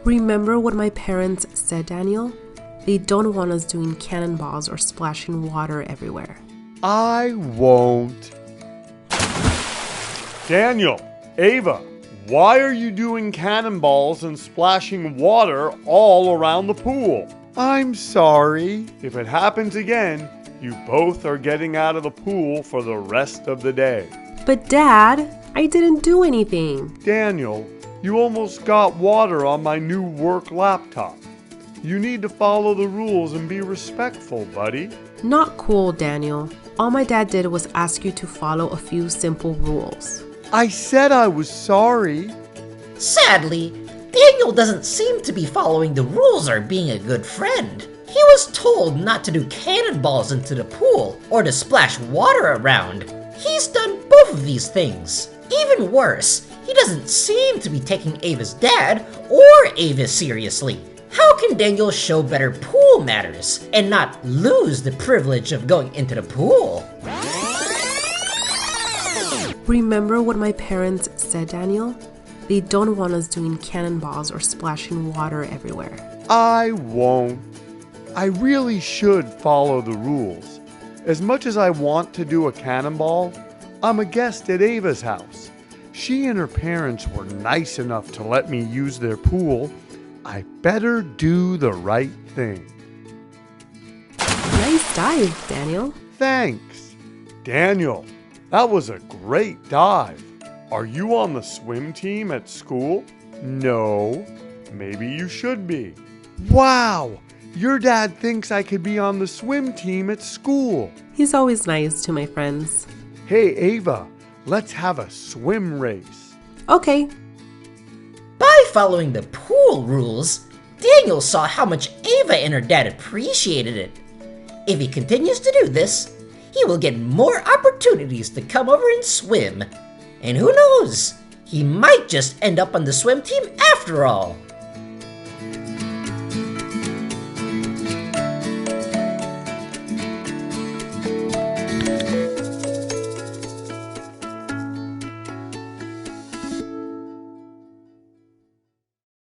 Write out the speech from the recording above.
Remember what my parents said, Daniel? They don't want us doing cannonballs or splashing water everywhere. I won't. Daniel, Ava, why are you doing cannonballs and splashing water all around the pool? I'm sorry. If it happens again, you both are getting out of the pool for the rest of the day. But Dad, I didn't do anything. Daniel, you almost got water on my new work laptop. You need to follow the rules and be respectful, buddy. Not cool, Daniel. All my dad did was ask you to follow a few simple rules. I said I was sorry. Sadly, Daniel doesn't seem to be following the rules or being a good friend. He was told not to do cannonballs into the pool or to splash water around. He's done both of these things. Even worse, he doesn't seem to be taking Ava's dad or Ava seriously. How can Daniel show better pool manners and not lose the privilege of going into the pool? Remember what my parents said, Daniel? They don't want us doing cannonballs or splashing water everywhere. I won't. I really should follow the rules. As much as I want to do a cannonball, I'm a guest at Ava's house. She and her parents were nice enough to let me use their pool. I better do the right thing. Nice dive, Daniel. Thanks. Daniel, that was a great dive. Are you on the swim team at school? No. Maybe you should be. Wow! Your dad thinks I could be on the swim team at school. He's always nice to my friends. Hey, Ava, let's have a swim race. Okay. By following the pool rules, Daniel saw how much Ava and her dad appreciated it. If he continues to do this, he will get more opportunities to come over and swim. And who knows, he might just end up on the swim team after all.